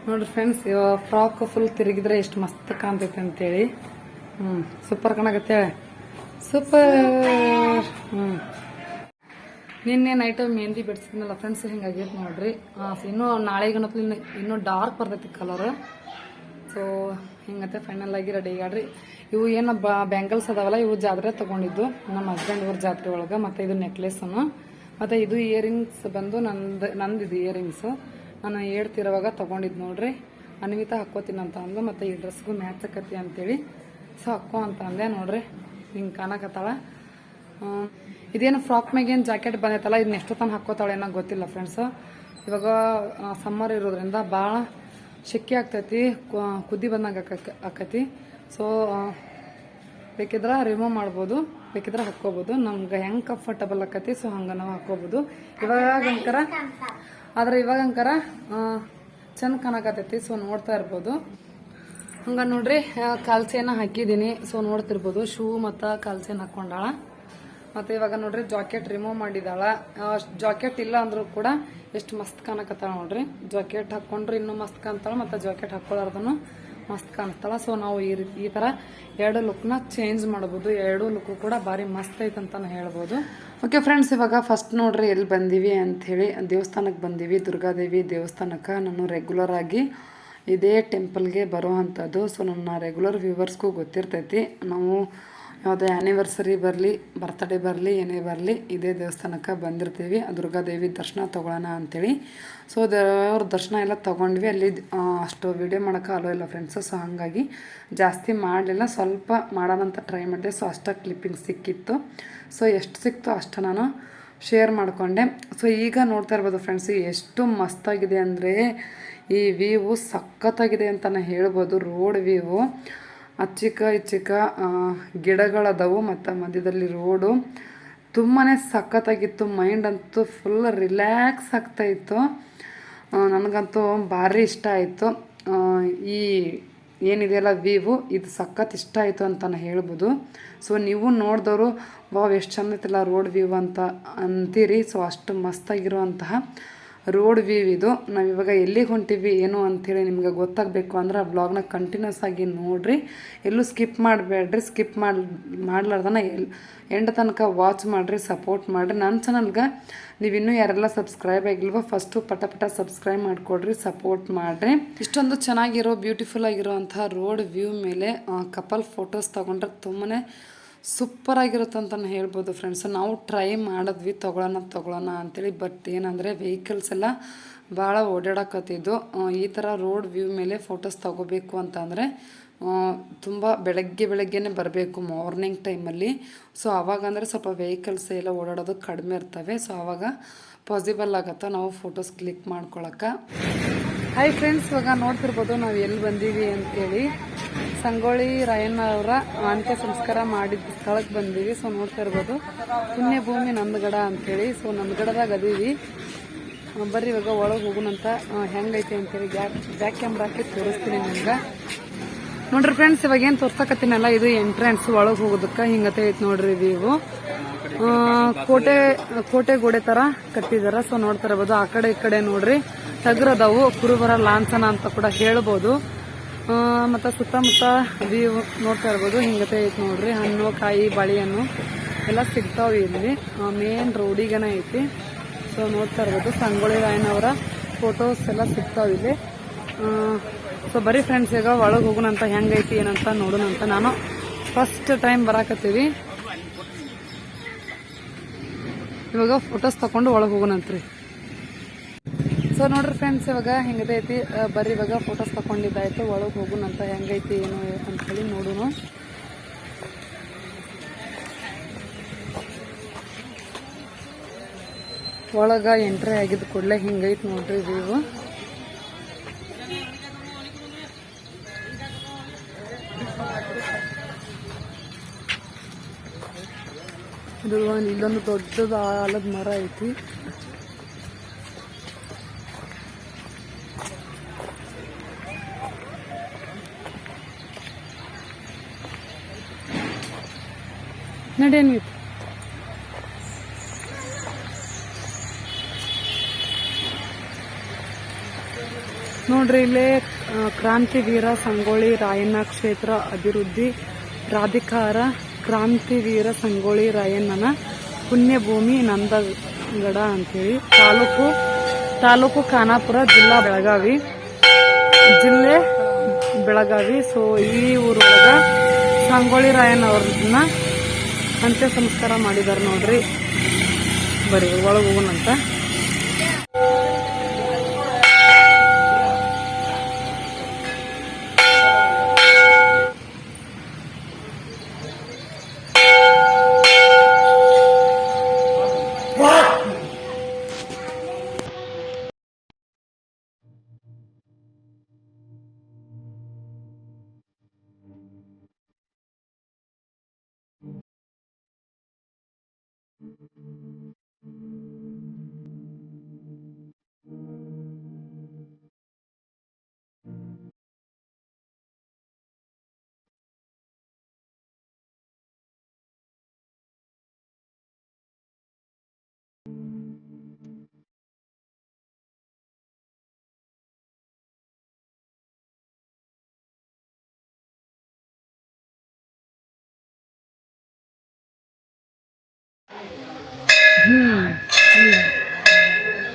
ನೋಡ್ರಿ ಫ್ರೆಂಡ್ಸ್, ಫ್ರಾಕ್ ಫುಲ್ ತಿರುಗಿದ್ರೆ ಎಷ್ಟು ಮಸ್ತ್ ಕಾಣ್ತೈತೆ ಅಂತೇಳಿ. ಸೂಪರ್ ಕಾಣಕತ್ತೆ, ಸೂಪರ್. ನಿನ್ನೆ ನೈಟ್ ಮೆಹಂದಿ ಬಿಡ್ಸಿದ್ನಲ್ಲ ಫ್ರೆಂಡ್ಸ್, ಹಿಂಗಾಗೈತೆ ನೋಡ್ರಿ. ಇನ್ನೂ ನಾಳೆಗನತ್ಲಿ ಇನ್ನೂ ಡಾರ್ಕ್ ಬರ್ತೈತಿ ಕಲರ್. ಸೊ ಹಿಂಗತ್ತೆ ಫೈನಲ್ ಆಗಿ ರೆಡಿ ಆಗ್ಯಾಡ್ರಿ. ಇವು ಏನು ಬ್ಯಾಂಗಲ್ಸ್ ಅದಾವಲ್ಲ, ಇವು ಜಾತ್ರೆ ತಗೊಂಡಿದ್ದು ನಮ್ಮ ಹಸ್ಬೆಂಡ್ ಊರ್ ಜಾತ್ರೆ ಒಳಗೆ. ಮತ್ತೆ ಇದು ನೆಕ್ಲೆಸ್ ಮತ್ತೆ ಇದು ಇಯರಿಂಗ್ಸ್ ಬಂದು ನಂದಿದು ಇಯರಿಂಗ್ಸ್ ನಾನು ಹೇಳ್ತಿರುವಾಗ ತಗೊಂಡಿದ್ ನೋಡ್ರಿ. ಅನ್ವಿತಾ ಹಾಕೋತೀನಂತ ಅಂದು, ಮತ್ತೆ ಈ ಡ್ರೆಸ್ಗೂ ಮ್ಯಾಚ್ ಆಕತಿ ಅಂತೇಳಿ ಸೊ ಹಾಕೋ ಅಂತ ಅಂದೆ ನೋಡ್ರಿ. ಹಿಂಗೆ ಕಾಣಕತ್ತಾಳ. ಇದೇನು ಫ್ರಾಕ್ ಮ್ಯಾಗೇನು ಜಾಕೆಟ್ ಬಂದೈತಲ್ಲ, ಇದನ್ನ ಎಷ್ಟೊತ್ತನ ಹಾಕೋತಾಳೆ ಏನೋ ಗೊತ್ತಿಲ್ಲ ಫ್ರೆಂಡ್ಸ್. ಇವಾಗ ಸಮ್ಮರ್ ಇರೋದ್ರಿಂದ ಭಾಳ ಶೆಕೆ ಆಗ್ತೈತಿ, ಕುದ್ದಿ ಬಂದಂಗೆ ಆಕತಿ. ಸೊ ಬೇಕಿದ್ರೆ ರಿಮೂವ್ ಮಾಡ್ಬೋದು, ಬೇಕಿದ್ರೆ ಹಾಕೋಬಹುದು. ನಮ್ಗೆ ಹೆಂಗ್ ಕಂಫರ್ಟಬಲ್ ಆಕತಿ ಸೊ ಹಂಗ ನಾವು ಹಾಕೋಬಹುದು. ಇವಾಗಂಕರ ಚಂದ ಕಾಣಕತ್ತೈತಿ. ಸೊ ನೋಡ್ತಾ ಇರ್ಬೋದು. ಹಂಗ ನೋಡ್ರಿ, ಕಾಲ್ಚೆನ ಹಾಕಿದೀನಿ. ಸೊ ನೋಡ್ತಿರ್ಬೋದು, ಶೂ ಮತ್ತ ಕಾಲ್ಚೆನ್ ಹಾಕೊಂಡಾಳ. ಮತ್ತೆ ಇವಾಗ ನೋಡ್ರಿ ಜಾಕೆಟ್ ರಿಮೂವ್ ಮಾಡಿದಾಳ. ಜಾಕೆಟ್ ಇಲ್ಲ ಅಂದ್ರೂ ಕೂಡ ಎಷ್ಟು ಮಸ್ತ್ ಕಾಣಕತ್ತಾಳ ನೋಡ್ರಿ. ಜಾಕೆಟ್ ಹಾಕೊಂಡ್ರೆ ಇನ್ನೂ ಮಸ್ತ್ ಕಾಣ್ತಾಳ, ಮತ್ತೆ ಜಾಕೆಟ್ ಹಾಕೊಳ್ಳಾರ್ದನು ಮಸ್ತ್ ಕಾಣಿಸ್ತಾಳ. ಸೊ ನಾವು ಈ ಥರ ಎರಡು ಲುಕ್ನ ಚೇಂಜ್ ಮಾಡ್ಬೋದು. ಎರಡು ಲುಕ್ ಕೂಡ ಭಾರಿ ಮಸ್ತ್ ಐತೆ ಅಂತಾನೆ ಹೇಳ್ಬೋದು. ಓಕೆ ಫ್ರೆಂಡ್ಸ್, ಇವಾಗ ಫಸ್ಟ್ ನೋಡ್ರಿ ಎಲ್ಲಿ ಬಂದೀವಿ ಅಂಥೇಳಿ ದೇವಸ್ಥಾನಕ್ಕೆ ಬಂದೀವಿ, ದುರ್ಗಾದೇವಿ ದೇವಸ್ಥಾನಕ್ಕೆ. ನಾನು ರೆಗ್ಯುಲರ್ ಆಗಿ ಇದೇ ಟೆಂಪಲ್ಗೆ ಬರೋ ಅಂಥದ್ದು. ಸೊ ನನ್ನ ರೆಗ್ಯುಲರ್ ವ್ಯೂವರ್ಸ್ಗೂ ಗೊತ್ತಿರ್ತೈತಿ, ನಾವು ಯಾವುದೇ ಆ್ಯನಿವರ್ಸರಿ ಬರಲಿ, ಬರ್ತ್ಡೇ ಬರಲಿ, ಏನೇ ಬರಲಿ ಇದೇ ದೇವಸ್ಥಾನಕ್ಕೆ ಬಂದಿರ್ತೀವಿ ದುರ್ಗಾದೇವಿ ದರ್ಶನ ತೊಗೊಳ್ಳೋಣ ಅಂಥೇಳಿ. ಸೊ ದೇವ್ರ ದರ್ಶನ ಎಲ್ಲ ತೊಗೊಂಡ್ವಿ. ಅಲ್ಲಿ ಅಷ್ಟು ವಿಡಿಯೋ ಮಾಡೋಕ್ಕೆ ಅಲೋ ಇಲ್ಲ ಫ್ರೆಂಡ್ಸು. ಸೊ ಹಾಗಾಗಿ ಜಾಸ್ತಿ ಮಾಡಲಿಲ್ಲ, ಸ್ವಲ್ಪ ಮಾಡೋಣಂತ ಟ್ರೈ ಮಾಡಿದೆ. ಸೊ ಅಷ್ಟು ಕ್ಲಿಪ್ಪಿಂಗ್ ಸಿಕ್ಕಿತ್ತು. ಸೊ ಎಷ್ಟು ಸಿಕ್ತು ಅಷ್ಟು ನಾನು ಶೇರ್ ಮಾಡಿಕೊಂಡೆ. ಸೊ ಈಗ ನೋಡ್ತಾ ಇರ್ಬೋದು ಫ್ರೆಂಡ್ಸ್, ಎಷ್ಟು ಮಸ್ತಾಗಿದೆ ಅಂದರೆ ಈ ವ್ಯೂವು ಸಖತ್ತಾಗಿದೆ ಅಂತಲೇ ಹೇಳ್ಬೋದು. ರೋಡ್ ವ್ಯೂವು ಅಚ್ಚಿಕ ಇಚ್ಚಿಕ ಗಿಡಗಳದವು ಮತ್ತು ಮಧ್ಯದಲ್ಲಿ ರೋಡು ತುಂಬಾ ಸಖತ್ತಾಗಿತ್ತು. ಮೈಂಡ್ ಅಂತೂ ಫುಲ್ ರಿಲ್ಯಾಕ್ಸ್ ಆಗ್ತಾಯಿತ್ತು. ನನಗಂತೂ ಭಾರಿ ಇಷ್ಟ ಆಯಿತು. ಈ ಏನಿದೆಯಲ್ಲ ವ್ಯೂವು ಇದು ಸಖತ್ ಇಷ್ಟ ಆಯಿತು ಅಂತಲೇ ಹೇಳ್ಬೋದು. ಸೊ ನೀವು ನೋಡಿದವರು ವಾವ್ ಎಷ್ಟು ಚೆಂದ ಐತಿಲ್ಲ ರೋಡ್ ವ್ಯೂ ಅಂತ ಅಂತೀರಿ. ಸೊ ಅಷ್ಟು ಮಸ್ತಾಗಿರುವಂತಹ ರೋಡ್ ವ್ಯೂ ಇದು. ನಾವಿವಾಗ ಎಲ್ಲಿಗೆ ಹೊಂಟಿವಿ ಏನು ಅಂಥೇಳಿ ನಿಮಗೆ ಗೊತ್ತಾಗಬೇಕು ಅಂದ್ರೆ ಆ ವ್ಲಾಗ್ನ ಕಂಟಿನ್ಯೂಸ್ ಆಗಿ ನೋಡಿರಿ, ಎಲ್ಲೂ ಸ್ಕಿಪ್ ಮಾಡಬೇಡ್ರಿ. ಸ್ಕಿಪ್ ಮಾಡ್ಲಾರ್ದನ ಎಂಡ್ ತನಕ ವಾಚ್ ಮಾಡಿರಿ, ಸಪೋರ್ಟ್ ಮಾಡಿರಿ. ನನ್ನ ಚಾನಲ್ಗೆ ನೀವಿನ್ನೂ ಯಾರೆಲ್ಲ ಸಬ್ಸ್ಕ್ರೈಬ್ ಆಗಿಲ್ವೋ ಫಸ್ಟು ಪಟ ಸಬ್ಸ್ಕ್ರೈಬ್ ಮಾಡಿಕೊಡ್ರಿ, ಸಪೋರ್ಟ್ ಮಾಡಿರಿ. ಇಷ್ಟೊಂದು ಚೆನ್ನಾಗಿರೋ ಬ್ಯೂಟಿಫುಲ್ ಆಗಿರೋವಂತಹ ರೋಡ್ ವ್ಯೂ ಮೇಲೆ ಕಪಲ್ ಫೋಟೋಸ್ ತೊಗೊಂಡ್ರೆ ತುಂಬಾ ಸೂಪರ್ ಆಗಿರುತ್ತೆ ಅಂತಲೇ ಹೇಳ್ಬೋದು ಫ್ರೆಂಡ್ಸ್. ನಾವು ಟ್ರೈ ಮಾಡಿದ್ವಿ ತೊಗೊಳ್ಳೋಣ ಅಂಥೇಳಿ. ಬಟ್ ಏನಂದರೆ ವೆಹಿಕಲ್ಸ್ ಎಲ್ಲ ಭಾಳ ಓಡಾಡಕತ್ತಿದ್ದು. ಈ ಥರ ರೋಡ್ ವ್ಯೂ ಮೇಲೆ ಫೋಟೋಸ್ ತೊಗೋಬೇಕು ಅಂತಂದರೆ ತುಂಬ ಬೆಳಗ್ಗೆನೇ ಬರಬೇಕು, ಮಾರ್ನಿಂಗ್ ಟೈಮಲ್ಲಿ. ಸೊ ಆವಾಗಂದರೆ ಸ್ವಲ್ಪ ವೆಹಿಕಲ್ಸ್ ಎಲ್ಲ ಓಡಾಡೋದು ಕಡಿಮೆ ಇರ್ತವೆ. ಸೊ ಆವಾಗ ಪಾಸಿಬಲ್ ಆಗುತ್ತೆ ನಾವು ಫೋಟೋಸ್ ಕ್ಲಿಕ್ ಮಾಡ್ಕೊಳಕ್ಕೆ. ಹಾಯ್ ಫ್ರೆಂಡ್ಸ್, ಇವಾಗ ನೋಡ್ತಿರ್ಬೋದು ನಾವು ಎಲ್ಲಿ ಬಂದೀವಿ ಅಂತೇಳಿ. ಸಂಗೊಳ್ಳಿ ರಾಯಣ್ಣ ಅವರ ಅಂತ್ಯ ಸಂಸ್ಕಾರ ಮಾಡಿದ ಸ್ಥಳಕ್ಕೆ ಬಂದೀವಿ. ಸೊ ನೋಡ್ತಾ ಇರ್ಬೋದು ಪುಣ್ಯಭೂಮಿ ನಂದಗಡ ಅಂತೇಳಿ. ಸೊ ನಂದಗಡದಾಗ ಅದೀವಿ. ಬರ್ರಿ ಇವಾಗ ಒಳಗೆ ಹೋಗೋಣಂತ ಹೆಂಗೈತೆ ಅಂತೇಳಿ ಬ್ಯಾಕ್ ಕ್ಯಾಮ್ರಾ ಹಾಕಿ ತೋರಿಸ್ತೀನಿ ನಿಮ್ಗೆ. ನೋಡ್ರಿ ಫ್ರೆಂಡ್ಸ್, ಇವಾಗ ಏನು ತೋರ್ಸಕತ್ತೀನಲ್ಲ ಇದು ಎಂಟ್ರೆನ್ಸ್ ಒಳಗೆ ಹೋಗೋದಕ್ಕೆ. ಹಿಂಗತೆ ಐತೆ ನೋಡ್ರಿ ವ್ಯೂ. ಕೋಟೆ ಗೋಡೆ ತರ ಕಟ್ಟಿದಾರ. ಸೊ ನೋಡ್ತಾ ಇರ್ಬೋದು ಆ ಕಡೆ ಈ ಕಡೆ ನೋಡ್ರಿ ಟಗರದವು, ಕುರುಬರ ಲಾಂಛನ ಅಂತ ಕೂಡ ಹೇಳ್ಬೋದು. ಮತ್ತು ಸುತ್ತಮುತ್ತ ವ್ಯೂ ನೋಡ್ತಾ ಇರ್ಬೋದು ಹಿಂಗತೆ ಐತಿ ನೋಡ್ರಿ. ಹಣ್ಣು ಕಾಯಿ ಬಾಳೆಹಣ್ಣು ಎಲ್ಲ ಸಿಗ್ತಾವೆ ಇಲ್ಲಿ. ಮೇನ್ ರೋಡಿಗೇನೆ ಐತಿ. ಸೊ ನೋಡ್ತಾ ಇರ್ಬೋದು ಸಂಗೊಳ್ಳಿ ರಾಯಣ್ಣವರ ಫೋಟೋಸ್ ಎಲ್ಲ ಸಿಗ್ತಾವೆ ಇಲ್ಲಿ. ಸೊ ಬರೀ ಫ್ರೆಂಡ್ಸ್ ಈಗ ಒಳಗೆ ಹೋಗೋಣಂತ ಹೆಂಗೈತಿ ಏನಂತ ನೋಡೋಣಂತ. ನಾನು ಫಸ್ಟ್ ಟೈಮ್ ಬರಾಕತ್ತೀವಿ. ಇವಾಗ ಫೋಟೋಸ್ ತಗೊಂಡು ಒಳಗೆ ಹೋಗೋಣಂತ್ರಿ. ಸೊ ನೋಡ್ರಿ ಫ್ರೆಂಡ್ಸ್, ಇವಾಗ ಹೆಂಗೈತಿ ಬರ್ರಿ ಇವಾಗ ಫೋಟೋಸ್ ತಗೊಂಡಿದ್ದಾಯ್ತು, ಒಳಗೆ ಹೋಗೋಣಂತ ಹೆಂಗೈತಿ ಏನು ಅಂತೇಳಿ ನೋಡೋಣ. ಒಳಗೆ ಎಂಟ್ರಿ ಆಗಿದ್ದು ಕೂಡಲೇ ಹಿಂಗೈತಿ ನೋಡ್ರಿ ವ್ಯೂ. ಇದು ಇಲ್ಲೊಂದು ದೊಡ್ಡದು ಆಲದ ಮರ ಐತಿ. ನಡೇನು ನೋಡ್ರಿ ಇಲ್ಲೇ ಕ್ರಾಂತಿವೀರ ಸಂಗೊಳ್ಳಿ ರಾಯಣ್ಣ ಕ್ಷೇತ್ರ ಅಭಿವೃದ್ಧಿ ಪ್ರಾಧಿಕಾರ, ಕ್ರಾಂತಿವೀರ ಸಂಗೊಳ್ಳಿ ರಾಯಣ್ಣನ ಪುಣ್ಯಭೂಮಿ ನಂದಗಡ ಅಂತೇಳಿ. ತಾಲೂಕು ಖಾನಾಪುರ, ಜಿಲ್ಲಾ ಜಿಲ್ಲೆ ಬೆಳಗಾವಿ. ಸೊ ಈ ಊರೊಳಗ ಸಂಗೊಳ್ಳಿ ರಾಯಣ್ಣ ಅವ್ರನ್ನ ಅಂತ್ಯ ಸಂಸ್ಕಾರ ಮಾಡಿದಾರೆ ನೋಡ್ರಿ. ಬರೀ ಒಳಗೆ ಹೋಗೋಣಂತ.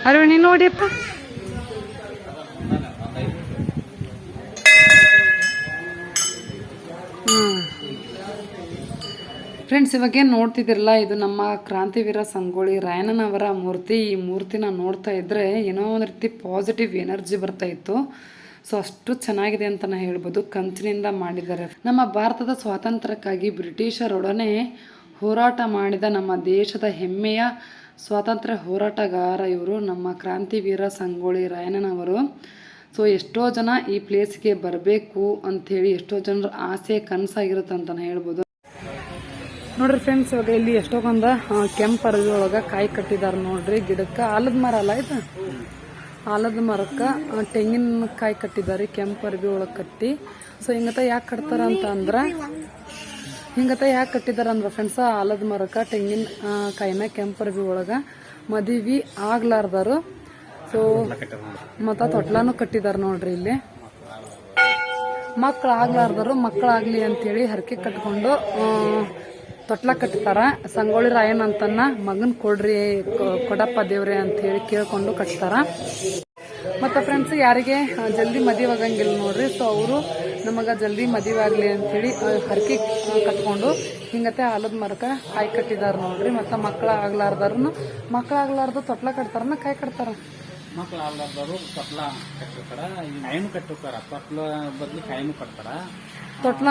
ಅರವಣಿ ನೋಡಿಯಪ್ಪ. ಫ್ರೆಂಡ್ಸ್, ಇವಾಗೇನು ನೋಡ್ತಿದ್ದಿರಲ್ಲ, ಇದು ನಮ್ಮ ಕ್ರಾಂತಿವೀರ ಸಂಗೊಳ್ಳಿ ರಾಯಣ್ಣನವರ ಮೂರ್ತಿ. ಈ ಮೂರ್ತಿನ ನೋಡ್ತಾ ಇದ್ದರೆ ಏನೋ ಒಂದು ರೀತಿ ಪಾಸಿಟಿವ್ ಎನರ್ಜಿ ಬರ್ತಾ ಇತ್ತು. ಸೊ ಅಷ್ಟು ಚೆನ್ನಾಗಿದೆ ಅಂತಲೇ ಹೇಳ್ಬೋದು. ಕಂಚಿನಿಂದ ಮಾಡಿದ್ದಾರೆ. ನಮ್ಮ ಭಾರತದ ಸ್ವಾತಂತ್ರ್ಯಕ್ಕಾಗಿ ಬ್ರಿಟಿಷರೊಡನೆ ಹೋರಾಟ ಮಾಡಿದ ನಮ್ಮ ದೇಶದ ಹೆಮ್ಮೆಯ ಸ್ವಾತಂತ್ರ್ಯ ಹೋರಾಟಗಾರ ಇವರು, ನಮ್ಮ ಕ್ರಾಂತಿವೀರ ಸಂಗೊಳ್ಳಿ ರಾಯಣ್ಣನವರು. ಸೊ ಎಷ್ಟೋ ಜನ ಈ ಪ್ಲೇಸ್ಗೆ ಬರಬೇಕು ಅಂಥೇಳಿ ಎಷ್ಟೋ ಜನರ ಆಸೆ ಕನಸಾಗಿರುತ್ತೆ ಅಂತಲೇ ಹೇಳ್ಬೋದು. ನೋಡ್ರಿ ಫ್ರೆಂಡ್ಸ್, ಇವಾಗ ಇಲ್ಲಿ ಎಷ್ಟೊಂದ ಕೆಂಪು ಅರವಿ ಒಳಗೆ ಕಾಯಿ ಕಟ್ಟಿದ್ದಾರೆ ನೋಡ್ರಿ. ಗಿಡಕ್ಕೆ ಆಲದ ಮರ ಅಲ್ಲ ಇದು, ಆಲದ ಮರಕ್ಕೆ ತೆಂಗಿನ ಕಾಯಿ ಕಟ್ಟಿದ್ದಾರೆ ಕೆಂಪು ಅರವಿ ಒಳಗೆ ಕಟ್ಟಿ. ಸೊ ಹಿಂಗತ ಯಾಕೆ ಕಟ್ತಾರ ಅಂತ ಅಂದ್ರೆ, ಯಾಕೆ ಕಟ್ಟಿದಾರ ಅಂದ್ರೆ ಫ್ರೆಂಡ್ಸ್, ಆಲದ ಮರಕ್ಕೆ ತೆಂಗಿನ ಕಾಯಿನ ಕೆಂಪು ಅರವಿ ಒಳಗೆ ಮದುವೆ ಆಗ್ಲಾರ್ದಾರು. ಸೊ ಮತ್ತು ತೊಟ್ಲಾನು ಕಟ್ಟಿದಾರ ನೋಡ್ರಿ. ಇಲ್ಲಿ ಮಕ್ಕಳಾಗ್ಲಾರ್ದರು ಮಕ್ಕಳಾಗ್ಲಿ ಅಂತೇಳಿ ಹರಕೆ ಕಟ್ಕೊಂಡು ತೊಟ್ಲ ಕಟ್ತಾರ. ಸಂಗೊಳ್ಳಿ ರಾಯಣ್ಣ ಅಂತನ್ನ ಮಗನ್ ಕೊಡ್ರಿ ಕೊಡಪ್ಪ ದೇವ್ರೆ ಅಂತ ಹೇಳಿ ಕೇಳ್ಕೊಂಡು ಕಟ್ತಾರ. ಮತ್ತು ಫ್ರೆಂಡ್ಸ್, ಯಾರಿಗೆ ಜಲ್ದಿ ಮದುವೆ ಆಗಂಗಿಲ್ಲ ನೋಡ್ರಿ, ಸೊ ಅವರು ನಮಗೆ ಜಲ್ದಿ ಮದುವೆ ಆಗಲಿ ಅಂಥೇಳಿ ಹರಕೆ ಕಟ್ಕೊಂಡು ಹಿಂಗತೆ ಆಲದ ಮರಕ್ಕೆ ಕಾಯಿ ಕಟ್ಟಿದಾರ ನೋಡ್ರಿ. ಮತ್ತು ಮಕ್ಕಳಾಗ್ಲಾರ್ದು ತೊಟ್ಲ ಕಟ್ತಾರನ ಕಾಯಿ ಕಟ್ತಾರ. ಮಕ್ಕಳು ಆಗ್ಲಾರ್ದವರು ತೊಟ್ಲ ಕಟ್ಟಿರ್ತಾರ, ಕಾಯಿನೂ ಕಟ್ಟಿರ್ತಾರ. ತೊಟ್ಲ ಬದಲು ಕಾಯಿನೂ ಕಟ್ತಾರ. ತೊಟ್ಲ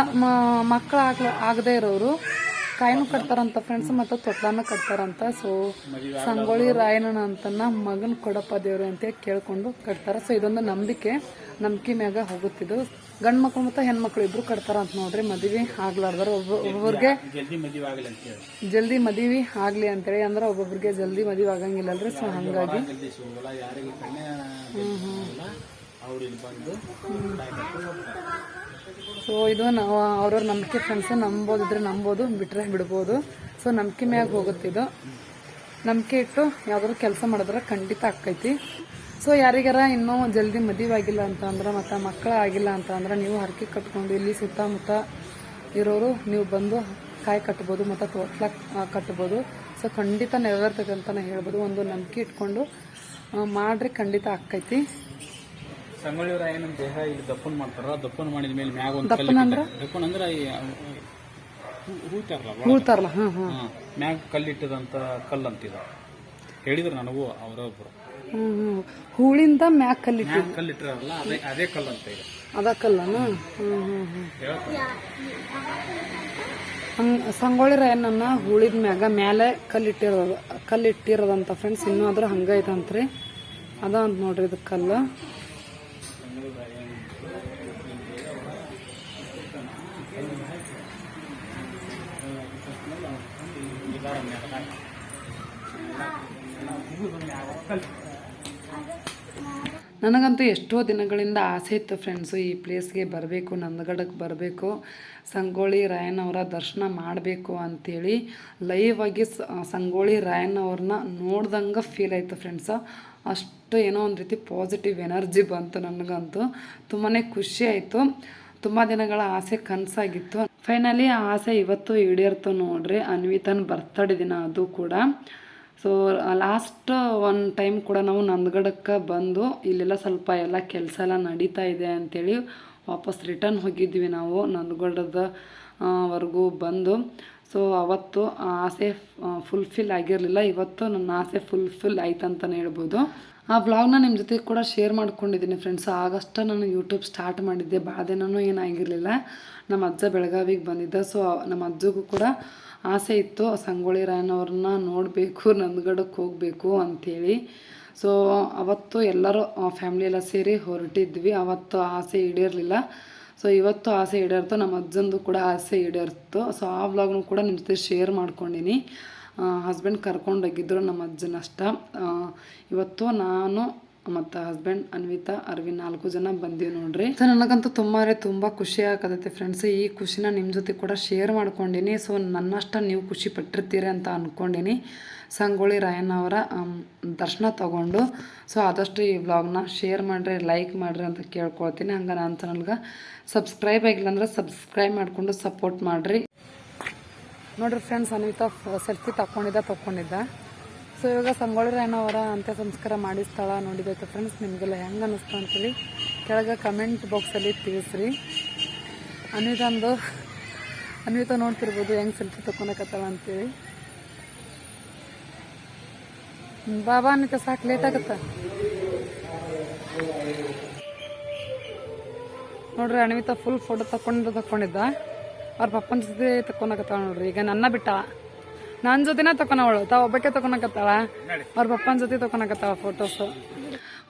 ಮಕ್ಕಳು ಆಗದೆ ಇರೋರು ಕಾಯಿನೂ ಕಟ್ತಾರಂತ ಫ್ರೆಂಡ್ಸ್, ಮತ್ತು ತೊಟ್ಲಾನು ಕಟ್ತಾರಂತ. ಸೊ ಸಂಗೊಳ್ಳಿ ರಾಯಣ್ಣ ಅಂತನ್ನ ಮಗನ್ ಕೊಡಪ್ಪ ದೇವ್ರೆ ಅಂತ ಕೇಳ್ಕೊಂಡು ಕಟ್ತಾರ. ಸೊ ಇದೊಂದು ನಂಬಿಕೆ ಮ್ಯಾಗ ಹೋಗುತ್ತಿದ್ದು. ಗಂಡು ಮಕ್ಳು ಮತ್ತು ಹೆಣ್ಮಕ್ಳು ಇಬ್ರು ಕಟ್ತಾರ ಅಂತ ನೋಡ್ರಿ. ಮದುವೆ ಆಗ್ಲಾರ್ದಾರ ಒಬ್ಬೊಬ್ರಿಗೆ ಜಲ್ದಿ ಮದುವೆ ಆಗ್ಲಿ ಅಂತೇಳಿ, ಅಂದ್ರೆ ಒಬ್ಬೊಬ್ರಿಗೆ ಜಲ್ದಿ ಮದುವೆ ಆಗಂಗಿಲ್ಲಲ್ರಿ. ಸೊ ಹಂಗಾಗಿ ಸೊ ಇದು ನಾವು ಅವ್ರವ್ರ ನಂಬಿಕೆ ಫ್ರೆಂಡ್ಸ್. ನಂಬೋದಿದ್ರೆ ನಂಬೋದು, ಬಿಟ್ರೆ ಬಿಡ್ಬೋದು. ಸೊ ನಂಬಿಕೆ ಮ್ಯಾಗ ಹೋಗುತ್ತಿದ್ದು. ನಂಬಿಕೆ ಇಟ್ಟು ಯಾವ್ದಾದ್ರು ಕೆಲಸ ಮಾಡಿದ್ರೆ ಖಂಡಿತ ಆಕೈತಿ. ಸೊ ಯಾರಿಗಾರ ಇನ್ನೂ ಜಲ್ದಿ ಮದುವೆ ಆಗಿಲ್ಲ ಅಂತ ಅಂದ್ರೆ, ಮತ್ತು ಮಕ್ಕಳು ಆಗಿಲ್ಲ ಅಂತ ಅಂದ್ರೆ, ನೀವು ಹರಕೆ ಕಟ್ಕೊಂಡು ಇಲ್ಲಿ ಸುತ್ತಮುತ್ತ ಇರೋರು ನೀವು ಬಂದು ಕಾಯಿ ಕಟ್ಬೋದು ಮತ್ತು ತೊಟ್ಲ ಕಟ್ಬೋದು. ಸೊ ಖಂಡಿತ ನೆರವೇರ್ತಕ್ಕಂತನೇ ಹೇಳ್ಬೋದು. ಒಂದು ನಂಬಿಕೆ ಇಟ್ಕೊಂಡು ಮಾಡ್ರಿ, ಖಂಡಿತ ಆಕೈತಿ. ಸಂಗೊಳ್ಳಿ ರಾಯಣ್ಣ ದೇಹ ಇಲ್ಲಿ ದಪ್ಪನ್ ಮಾಡ್ತಾರ. ದಪ್ಪನ್ ಮಾಡಿದ ಮೇಲೆ ಮ್ಯಾಗ ಒಂದು ದಪ್ಪನ್ ಅಂದ್ರೆ ಹೂಳ್ತಾರಲ್ಲ, ಮ್ಯಾಗ ಕಲ್ಲಿಟ್ಟದಂತ ಕಲ್ಲು ಅಂತಿದ ಹೇಳಿದ್ರು ನನಗೂ ಅವರೊಬ್ರು. ಹೂಳಿಂದ ಮ್ಯಾಕ್ ಕಲ್ಲಿಟ್ಟಿರಲ್ಲ, ಅದೇ ಕಲ್ಲು ಅಂತ ಇದೆ. ಅದ ಕಲ್ಲನ. ಸಂಗೊಳ್ಳಿ ರಾಯಣ್ಣನ ಹೂಳಿದ ಮ್ಯಾಗ ಮೇಲೆ ಕಲ್ಲಿಟ್ಟಿರೋದಂತ ಫ್ರೆಂಡ್ಸ್. ಇನ್ನೂ ಆದ್ರೂ ಹಂಗೈತಂತ್ರಿ. ಅದ ಅಂತ ನೋಡ್ರಿ ಇದು ಕಲ್ಲು. ನನಗಂತೂ ಎಷ್ಟೋ ದಿನಗಳಿಂದ ಆಸೆ ಇತ್ತು ಫ್ರೆಂಡ್ಸು, ಈ ಪ್ಲೇಸ್ಗೆ ಬರಬೇಕು, ನಂದಗಡಕ್ಕೆ ಬರಬೇಕು, ಸಂಗೊಳ್ಳಿ ರಾಯಣ್ಣವರ ದರ್ಶನ ಮಾಡಬೇಕು ಅಂಥೇಳಿ. ಲೈವ್ ಆಗಿ ಸಂಗೊಳ್ಳಿ ರಾಯಣ್ಣವ್ರನ್ನ ನೋಡ್ದಂಗೆ ಫೀಲ್ ಆಯಿತು ಫ್ರೆಂಡ್ಸ. ಅಷ್ಟು ಏನೋ ಒಂದು ರೀತಿ ಪಾಸಿಟಿವ್ ಎನರ್ಜಿ ಬಂತು ನನಗಂತೂ. ತುಂಬಾ ಖುಷಿ ಆಯಿತು. ತುಂಬ ದಿನಗಳ ಆಸೆ ಕನಸಾಗಿತ್ತು. ಫೈನಲಿ ಆ ಆಸೆ ಇವತ್ತು ಈಡೇರ್ತು ನೋಡ್ರಿ. ಅನ್ವಿತನ ಬರ್ತಡೇ ದಿನ ಅದು ಕೂಡ. ಸೊ ಲಾಸ್ಟ್ ಒನ್ ಟೈಮ್ ಕೂಡ ನಾವು ನಂದಗಡಕ್ಕೆ ಬಂದು ಇಲ್ಲೆಲ್ಲ ಸ್ವಲ್ಪ ಎಲ್ಲ ಕೆಲಸ ಎಲ್ಲ ನಡೀತಾ ಇದೆ ಅಂಥೇಳಿ ವಾಪಸ್ ರಿಟರ್ನ್ ಹೋಗಿದ್ವಿ ನಾವು ನಂದಗಡದ ವರೆಗೂ ಬಂದು. ಸೊ ಅವತ್ತು ಆಸೆ ಫುಲ್ಫಿಲ್ ಆಗಿರಲಿಲ್ಲ. ಇವತ್ತು ನನ್ನ ಆಸೆ ಫುಲ್ಫಿಲ್ ಆಯ್ತು ಅಂತಲೇ ಹೇಳ್ಬೋದು. ಆ ವ್ಲಾಗ್ನ ನಿಮ್ಮ ಜೊತೆ ಕೂಡ ಶೇರ್ ಮಾಡ್ಕೊಂಡಿದ್ದೀನಿ ಫ್ರೆಂಡ್ಸ್. ಆಗಸ್ಟ್ ನಾನು ಯೂಟ್ಯೂಬ್ ಸ್ಟಾರ್ಟ್ ಮಾಡಿದ್ದೆ. ಭಾಳ ದಿನವೂ ಏನಾಗಿರಲಿಲ್ಲ. ನಮ್ಮ ಅಜ್ಜ ಬೆಳಗಾವಿಗೆ ಬಂದಿದ್ದ. ಸೊ ನಮ್ಮ ಅಜ್ಜಗೂ ಕೂಡ ಆಸೆ ಇತ್ತು ಸಂಗೊಳ್ಳಿ ರಾಯಣ್ಣವ್ರನ್ನ ನೋಡಬೇಕು, ನಂದಗಡಕ್ಕೆ ಹೋಗಬೇಕು ಅಂಥೇಳಿ. ಸೊ ಅವತ್ತು ಎಲ್ಲರೂ ಫ್ಯಾಮ್ಲಿ ಎಲ್ಲ ಸೇರಿ ಹೊರಟಿದ್ವಿ. ಅವತ್ತು ಆಸೆ ಈಡೇರಲಿಲ್ಲ. ಸೊ ಇವತ್ತು ಆಸೆ ಈಡೇರ್ತು. ನಮ್ಮ ಅಜ್ಜಂದು ಕೂಡ ಆಸೆ ಈಡೇರ್ತು. ಸೊ ಆ ವ್ಲಾಗ್ನು ಕೂಡ ನಿಮ್ಮ ಜೊತೆ ಶೇರ್ ಮಾಡ್ಕೊಂಡಿನಿ. ಹಸ್ಬೆಂಡ್ ಕರ್ಕೊಂಡೋಗಿದ್ರು ನಮ್ಮ ಅಜ್ಜನಷ್ಟ. ಇವತ್ತು ನಾನು ಮತ್ತು ಹಸ್ಬೆಂಡ್, ಅನ್ವಿತಾ, ಅರವಿಂದ್ 4 ಜನ ಬಂದೀವಿ ನೋಡ್ರಿ. ಸೊ ನನಗಂತೂ ತುಂಬ ಖುಷಿ ಆಗತೈತಿ ಫ್ರೆಂಡ್ಸ್. ಈ ಖುಷಿನ ನಿಮ್ಮ ಜೊತೆ ಕೂಡ ಶೇರ್ ಮಾಡ್ಕೊಂಡಿನಿ. ಸೊ ನನ್ನಷ್ಟ ನೀವು ಖುಷಿ ಪಟ್ಟಿರ್ತೀರಿ ಅಂತ ಅಂದ್ಕೊಂಡಿನಿ. ಸಂಗೊಳ್ಳಿ ರಾಯಣ್ಣ ಅವರ ದರ್ಶನ ತಗೊಂಡು. ಸೊ ಆದಷ್ಟು ಈ ವ್ಲಾಗ್ನ ಶೇರ್ ಮಾಡಿರಿ, ಲೈಕ್ ಮಾಡಿರಿ ಅಂತ ಕೇಳ್ಕೊಳ್ತೀನಿ. ಹಂಗೆ ನನ್ನ ಚಾನಲ್ಗೆ ಸಬ್ಸ್ಕ್ರೈಬ್ ಆಗಿಲ್ಲ ಅಂದ್ರೆ ಸಬ್ಸ್ಕ್ರೈಬ್ ಮಾಡಿಕೊಂಡು ಸಪೋರ್ಟ್ ಮಾಡಿರಿ. ನೋಡ್ರಿ ಫ್ರೆಂಡ್ಸ್, ಅನ್ವಿತಾ ಸೆಲ್ಫಿ ತಗೊಂಡಿದ್ದ. ಸೊ ಇವಾಗ ಸಂಗೊಳ್ಳಿ ರಾಯಣ್ಣವರ ಅಂತ್ಯ ಸಂಸ್ಕಾರ ಮಾಡಿ ಸ್ಥಳ ನೋಡಿದೈತೆ ಫ್ರೆಂಡ್ಸ್. ನಿಮಗೆಲ್ಲ ಹೆಂಗೆ ಅನ್ನಿಸ್ತು ಅಂತೇಳಿ ಕೆಳಗೆ ಕಮೆಂಟ್ ಬಾಕ್ಸಲ್ಲಿ ತಿಳಿಸ್ರಿ. ಅನ್ವಿತಾ ನೋಡ್ತಿರ್ಬೋದು ಹೆಂಗೆ ಸೆಲ್ಫಿ ತಕೊಳಕತ್ತಾಳ ಅಂತೇಳಿ. ಬಾಬಾ ಅನ್ವಿತಾ ಸಾಕು ಲೇಟ್ ಆಗತ್ತ ನೋಡ್ರಿ. ಅನ್ವಿತಾ ಫುಲ್ ಫೋಟೋ ತಕೊಂಡಿದ್ದ ಅವ್ರ ಪಪ್ಪನ ಜೊತೆ ತಕೊಳಕತ್ತಾಳ ನೋಡ್ರಿ. ಈಗ ನನ್ನ ಬಿಟ್ಟ ನನ್ನ ಜೊತೆನ ತಕೊಳವಳು, ತಾವು ಒಬ್ಬಕ್ಕೆ ತಕೊಳಕತ್ತಾಳ, ಅವ್ರ ಪಪ್ಪನ ಜೊತೆ ತಕೊಳಕತ್ತಾಳ ಫೋಟೋಸು.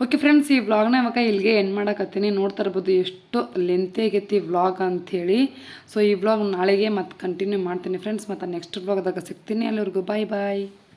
ಓಕೆ ಫ್ರೆಂಡ್ಸ್, ಈ ವ್ಲಾಗ್ನ ಇವಾಗ ಇಲ್ಲಿಗೆ ಎಂಡ್ ಮಾಡಕತ್ತೀನಿ. ನೋಡ್ತಾ ಇರ್ಬೋದು ಎಷ್ಟು ಲೆಂತಿ ಆಗೈತಿ ವ್ಲಾಗ್ ಅಂಥೇಳಿ. ಸೊ ಈ ವ್ಲಾಗ್ ನಾಳೆಗೆ ಮತ್ತೆ ಕಂಟಿನ್ಯೂ ಮಾಡ್ತೀನಿ ಫ್ರೆಂಡ್ಸ್. ಮತ್ತು ನೆಕ್ಸ್ಟ್ ವ್ಲಾಗ್ದಾಗ ಸಿಗ್ತೀನಿ. ಅಲ್ಲಿವರೆಗೂ ಬಾಯ್ ಬಾಯ್.